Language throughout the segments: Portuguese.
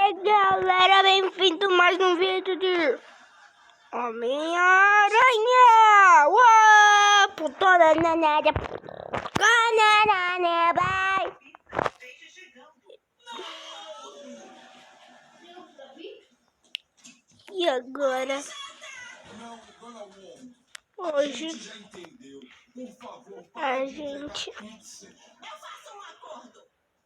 aí, galera, bem-vindo mais um vídeo de Homem-Aranha! Uau! Putola na nada, vai! E agora? Hoje a gente...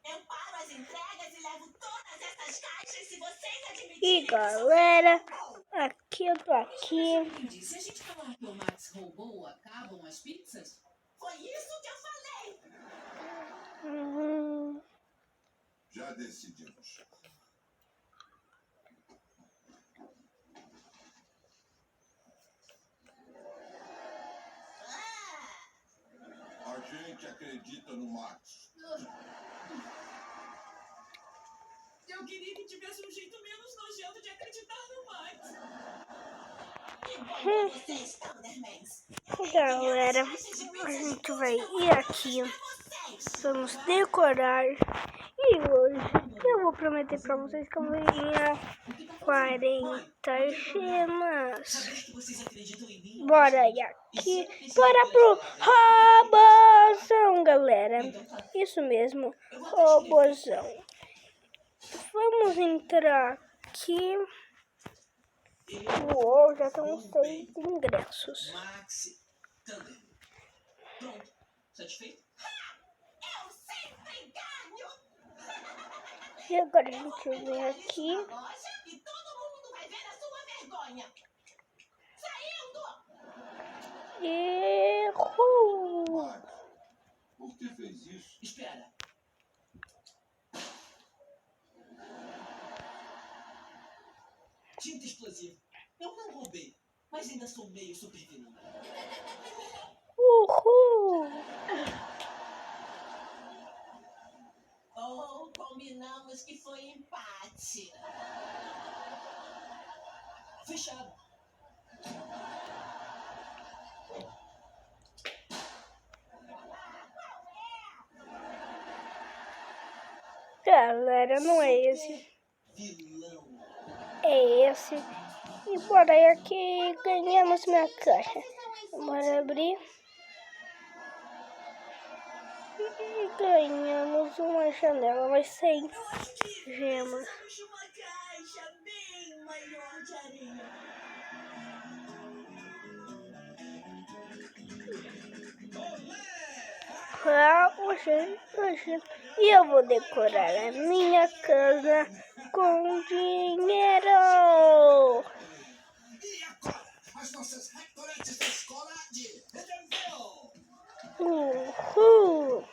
Eu paro as entregas e levo todas essas caixas se vocês admitirem. E galera, aqui eu tô aqui. Se a gente falar que o Max roubou, acabam as pizzas? Foi isso que eu falei. Já decidimos. A gente acredita no Max. Eu queria que tivesse um jeito menos nojento de acreditar no Max. Igual vocês, Thundermans. Galera, a gente vai ir aqui. Vamos decorar. E hoje eu vou prometer pra vocês que eu vou ganhar 40 gemas. Bora aí aqui. Bora pro robozão, galera. Isso mesmo, robozão. Vamos entrar aqui. Uou, já estão 6 ingressos. Max, Thunder. Pronto, satisfeito? Eu sempre ganho! E agora a gente vem aqui. E todo mundo vai ver a sua vergonha. Saindo! Errou! Max, por que fez isso? Espera. Tinta explosiva. Eu não roubei, mas ainda sou meio supervilão. Uhul! Oh, combinamos que foi empate. Fechado. Galera, não é esse. Vilão. É esse. E bora aí aqui, ganhamos minha caixa. Bora abrir. E ganhamos uma janela, mas sem gemas. Uma caixa bem maior de areia. Hoje. E eu vou decorar a minha casa com dinheiro. E agora, as nossas rectorantes da escola de Edenville. Uhul!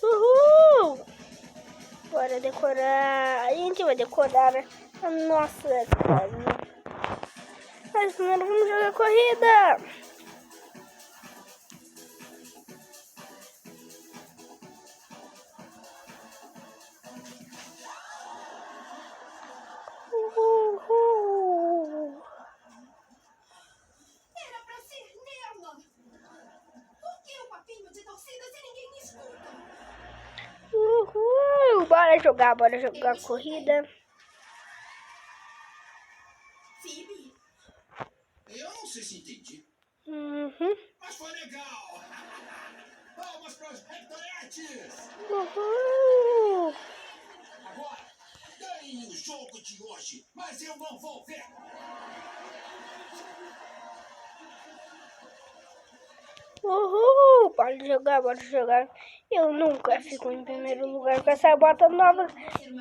Uhul! Bora decorar. A gente vai decorar a nossa casa. Mas primeiro vamos jogar corrida. Uhul! Era pra ser nela. Por que o papinho de torcida se ninguém me escuta? Uhul! Bora jogar corrida. Phoebe? Eu não sei se entendi, Uhum. mas foi legal. Palmas para os rectoretes. Uhul! Agora, ganhem o jogo de hoje, mas eu não vou ver. Uhul! Bora jogar. Eu nunca fico em primeiro lugar com essa bota nova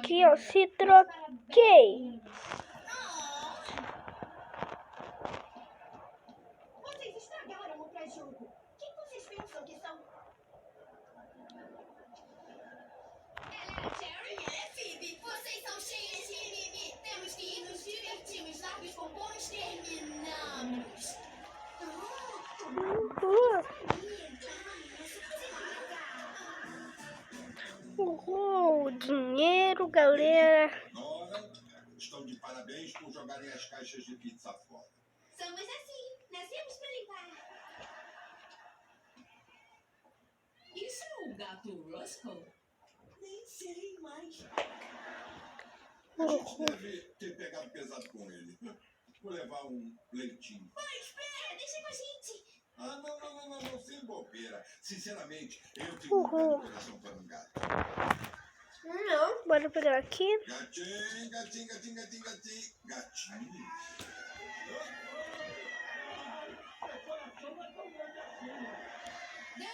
que eu se troquei. Vocês estragaram o pré-jogo. Quem vocês pensam que são? Ela é a Cherry? Phoebe, vocês são cheias de mimimi. Temos que ir nos divertirmos. Largos bombons terminamos. Uhul! Dinheiro, galera. Nora, estão de parabéns por jogarem as caixas de pizza fora. Somos assim. Nascemos pra limpar. Isso é o gato Roscoe? Nem sei mais. A gente deve ter pegado pesado com ele. Vou levar um leitinho. Pai, espera, deixa com a gente. Ah, não, sem bobeira. Sinceramente, eu tenho um grande coração para um gato. Não. Bora pegar aqui. Gatinho. Gatinho.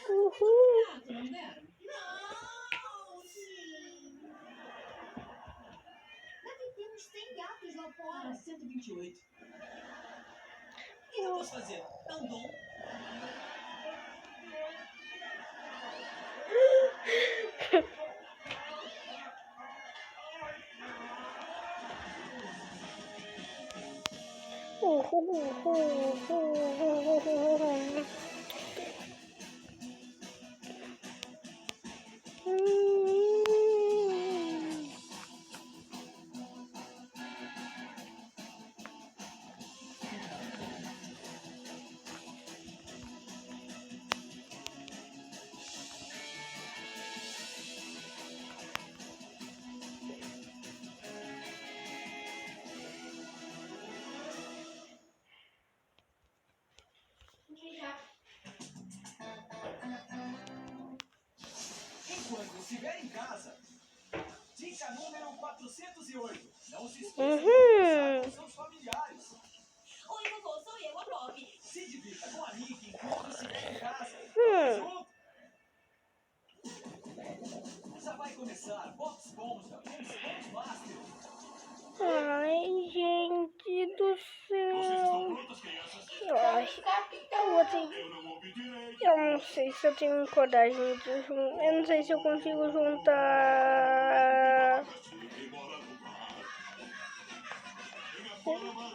Uhul. Não, sim. Deve ter uns 100 gatos lá fora. 128. O que eu posso fazer? É um dom. Enquanto estiver em casa, dica número 408. Não se esqueça de Uhum. conversar com seus familiares. Oi, vovô, sou eu, a Bob. Se divirta com a Nick enquanto estiver em casa. Junto. Já vai começar Bob Esponja com os Bons Master. Ai, gente do Vocês céu. estão prontas, crianças? Ai, Eu não ouvi direito. eu não sei se eu tenho coragem de juntar. Eu não sei se eu consigo juntar.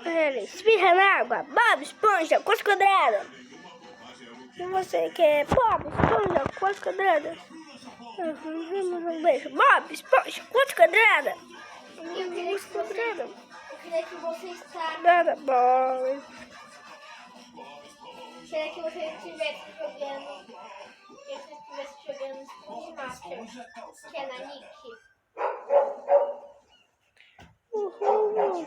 Ele espirra na água. Bob Esponja, quantas quadradas? E você quer Bob Esponja, quantas quadradas? Um beijo. Bob Esponja, quantas quadradas? Quantas quadradas? Eu queria que você está. Nada bom. Queria que você estivesse jogando. Que você estivesse jogando Speed Master, que é na Nick. Uhul.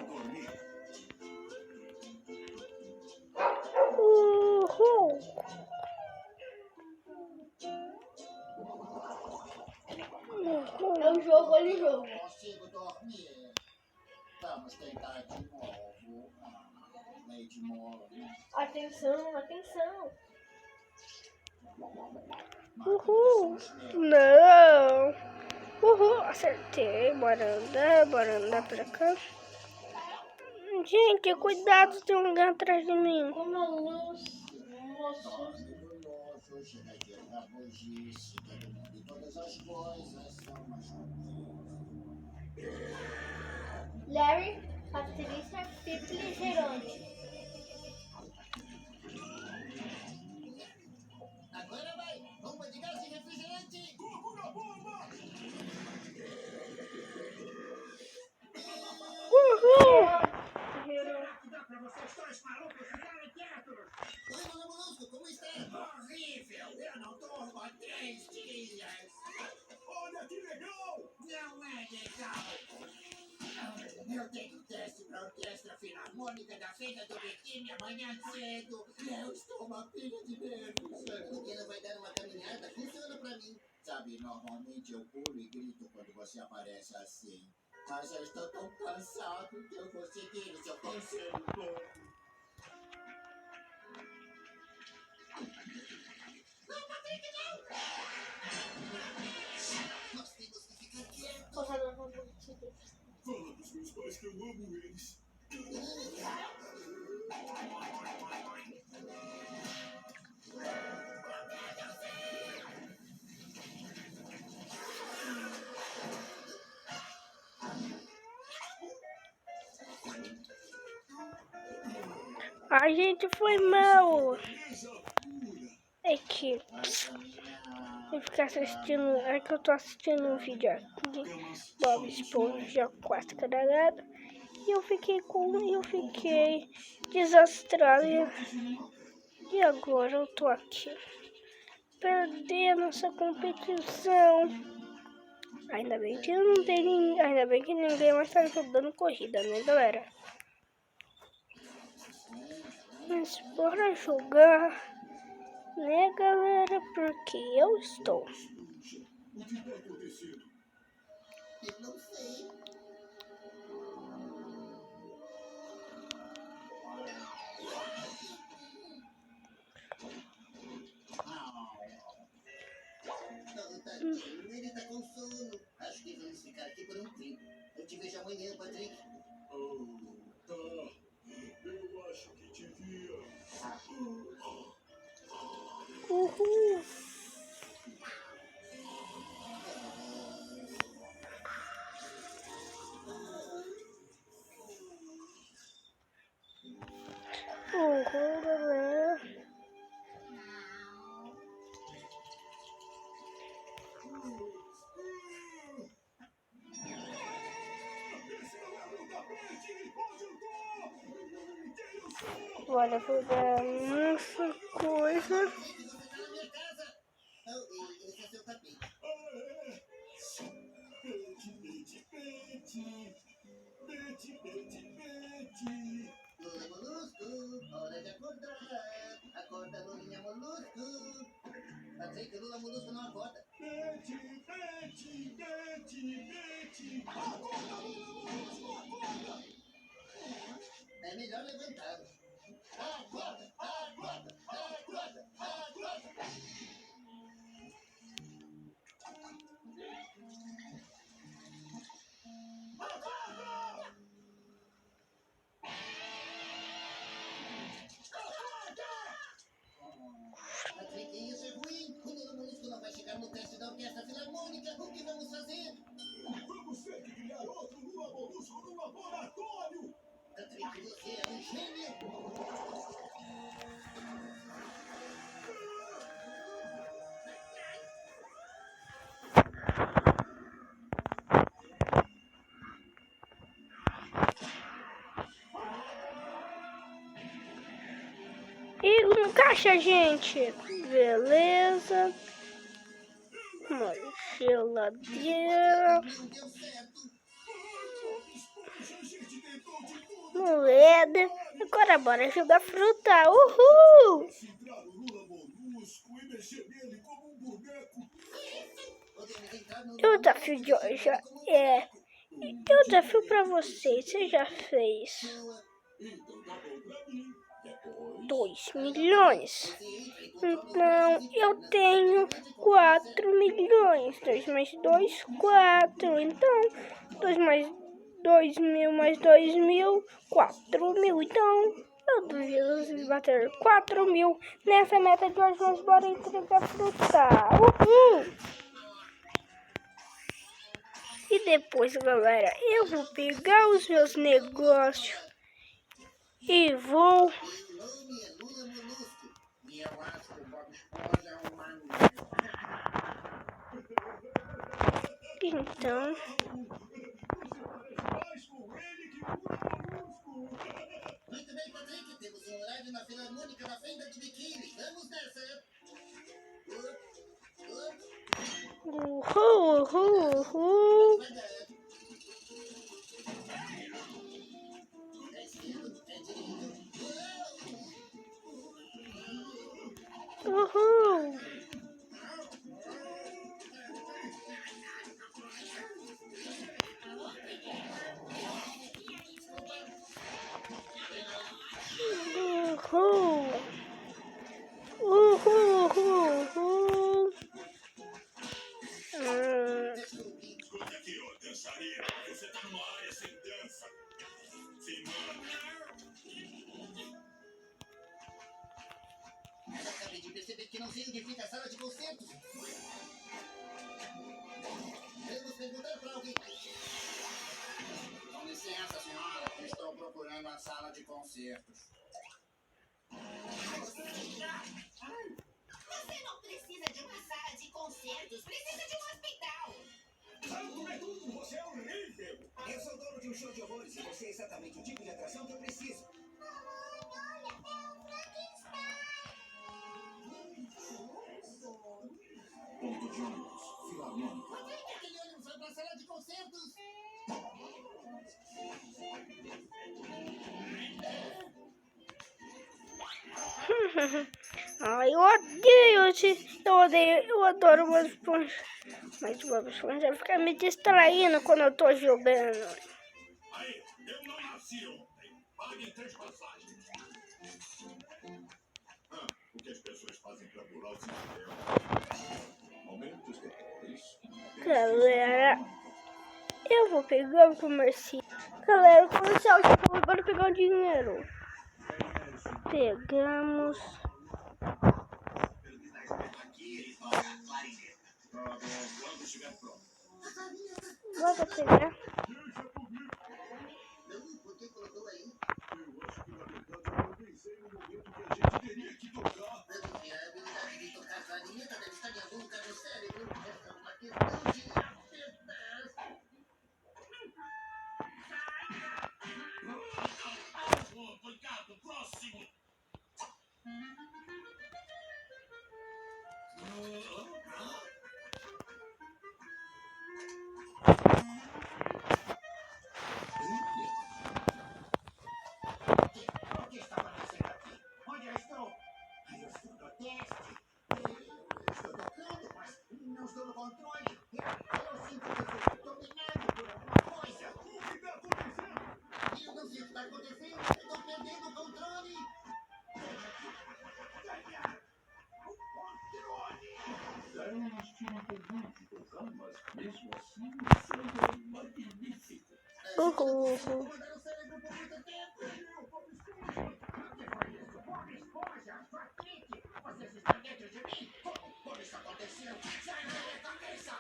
É um jogo, olha o jogo. Consigo dormir. Vamos tentar de novo. Lady Morgan. Atenção, atenção. Uhul. Não. Uhul. Acertei. Bora andar pra cá. Gente, cuidado, tem um gato atrás de mim. Uma luz, moço. Dorme brilhoso, chega de rabugice. Todo mundo e todas as coisas são mais ruins. Larry, Patrícia, Pipe, Gerone. Agora vai! Bomba de gás e refrigerante! Uhul. Dá pra vocês dois malucos ficarem quietos. Oi, Mano Molusco, como está? Horrível, eu não durmo há 3 dias. Olha que legal. Não é legal. Eu tenho teste para a Orquestra Filarmônica da Feira do Biquíni amanhã cedo. Eu estou uma pilha de nervos. Por que não vai dar uma caminhada? Funciona para mim. Sabe, normalmente eu pulo e grito quando você aparece assim. Mas eu estou tão cansado que eu vou seguir o seu conselho todo. Não, Patrick, não! Nós temos que ficar quietos. Porra, não vou te Fala pros meus pais que eu amo eles. A gente foi mal. É que eu ficar assistindo. É que eu tô assistindo um vídeo aqui. Bob Esponja 4 quadradas. E eu fiquei desastrada. E agora eu tô aqui. perder nossa competição. Ainda bem que não tem, ainda bem que ninguém mais tá jogando corrida, né, galera? Mas bora jogar, né, galera? Porque eu estou. O que está acontecendo? Eu não sei. Não, tadinho, ele tá com sono. Acho que vamos ficar aqui por um tempo. Eu te vejo amanhã, Patrick. Oh, tá. Eu acho que devia. Uhul! Uhul, galera! Esse não é o meu tapete! Onde eu tô? Quem eu sou? Bora jogar muita coisa. Patrick, você tá na minha casa. Oh, e esse é seu tapete. Ah, é? Pete, pete, pete. Pete, pete, pete. Lula Molusco, hora de acordar. Acorda, Lulinha Molusco. Patrick, Lula Molusco não acorda. Pete, pete, pete, pete. Acorda, Molusco, acorda! É melhor levantar. Acorda, acorda, acorda, acorda. Patrick, isso é ruim. O Lula Molusco não vai chegar no teste da Orquestra Filarmônica. O que vamos fazer? Vamos ter que criar outro Lula Molusco no laboratório! Patrick, você é um gênio. E no caixa, gente. Beleza. Uma geladeira. Não deu certo. A gente tentou de tudo! Moeda. Agora bora jogar fruta. Uhul! Centrar o Lula Molusco e mexer nele como um boneco! Podemos entrar no E o desafio de hoje é... E o desafio pra vocês, você já fez Então tá bom pra mim. Depois... 2 milhões. Então eu tenho 4 milhões. 2 mais 2, 4. Então 2 mais 2 mil mais 2 mil, 4 mil. Então eu duvido bater 4 mil nessa meta de hoje. Nós bora entregar fruta. Uhul! E depois, galera, eu vou pegar os meus negócios e vou... Meu nome é Lula Molusco. E eu acho que o Bob Esponja é um Então... Mais com ele que Lula Molusco! Muito bem, Patrick. Temos um horário na Filarmônica na Fenda de Biquíni. Vamos nessa. Uhul, uhul, uhul. É esquerdo, é direito. Uhul. Uhul. Uhul, uhul, uhul. Escuta aqui, ó, dançarina. Você tá numa área sem dança. Se manda. Acabei de perceber que não sei onde fica a sala de concertos. Devemos perguntar para alguém. Com licença, senhora. Estou procurando a sala de concertos. Você não precisa de uma sala de concertos, precisa de um hospital. Santo é tudo, você é horrível. Eu sou dono de um show de horrores e você é exatamente o tipo de atração que eu preciso. Mamãe, olha, é o Frankenstein. Eu odeio, eu adoro o Bob Esponja. Mas o Bob Esponja fica me distraindo quando eu tô jogando. Aí, eu não nasci ontem. Paguem 3 passagens. O que as pessoas fazem pra pular o sistema? Momentos depois. Galera, eu vou pegar o comercial. Galera, o comercial já acabou, bora pegar o dinheiro. Pegamos. Quando estiver pronto. Bora pegar. Por que colocou aí? Eu acho que na verdade eu pensei no momento que a gente teria que tocar. Minha habilidade de tocar clarineta deve estar em algum lugar no cérebro. É uma questão de apenas. Obrigado, próximo. O que está acontecendo aqui? Onde eu estou? Eu estou no teste. Eu estou tocando, mas não estou no controle. Eu sinto que estou dominado por alguma coisa. O que está acontecendo? Eu não sei o que está acontecendo. Estou perdendo o controle. Ganhar o controle. Um estilo comum de tocar, mas mesmo assim o som é magnífico. Uhul. Mandar o cérebro por muito tempo. Bob Esponja. O que foi isso? Bob Esponja, sua clique. Vocês estão dentro de mim? Como isso aconteceu? Saiam da minha cabeça.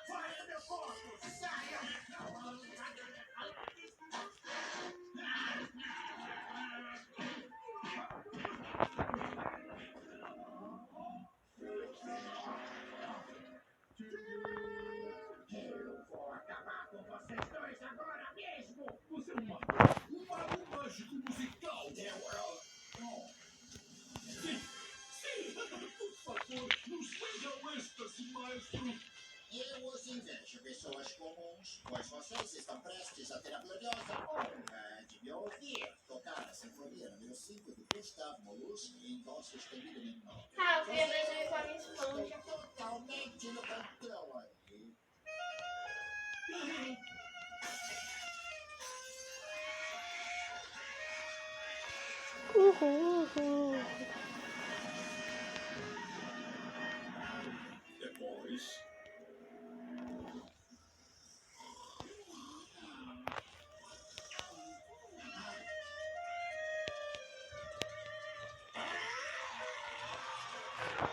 Fora do meu corpo. Saiam. Eu vou acabar com vocês dois agora mesmo. Você é um mago mágico musical. Sim, por favor, nos veja o êxtase, maestro. Eu os invejo, pessoas comuns, pois vocês estão prestes a ter a gloriosa honra de me ouvir tocar a sinfonia número 5 de Gustavo Molusco em dó sustenido menor. Ah, eu queria ver com a minha esponja. Estou totalmente no controle aí. Uhul. Depois.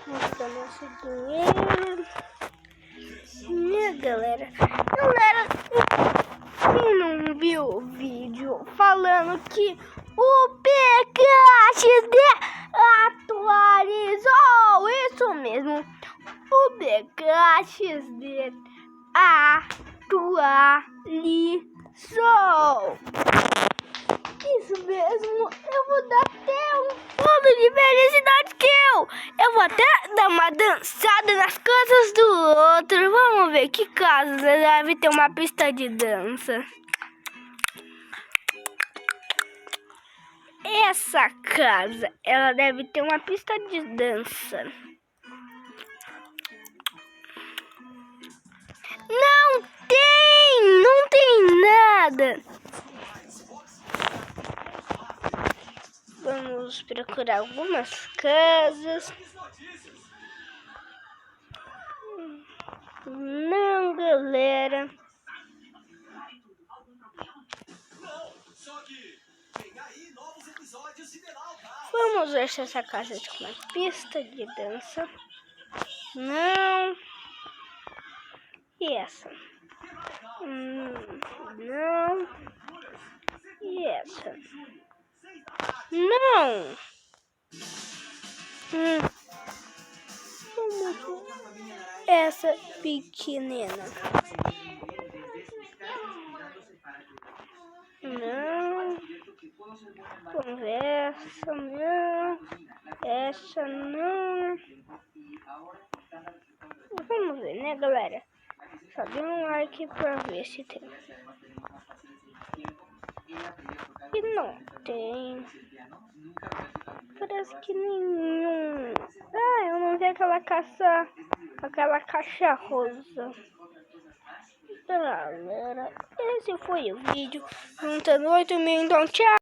Mostrar nosso dinheiro. Né, galera? Galera, quem não viu o vídeo falando que o PKXD atualizou? Isso mesmo. O PKXD atualizou. Isso mesmo, eu vou dar até um pulo de felicidade que eu vou até dar uma dançada nas casas do outro. Vamos ver que casa deve ter uma pista de dança. Essa casa, ela deve ter uma pista de dança. Não tem nada. Vamos procurar algumas casas. Não, galera. Não, só que tem aí novos episódios de The Now Guys. Vamos ver se essa casa tem uma pista de dança. Não. E essa? Não. E essa? Não. Vamos ver essa pequenina. Não. Vamos ver essa. Não. Essa não. Vamos ver, né, galera? Só dê um like pra ver se tem. E não tem. Parece que nenhum. aquela caixa rosa. Galera, esse foi o vídeo. Juntando 8.000, então tchau.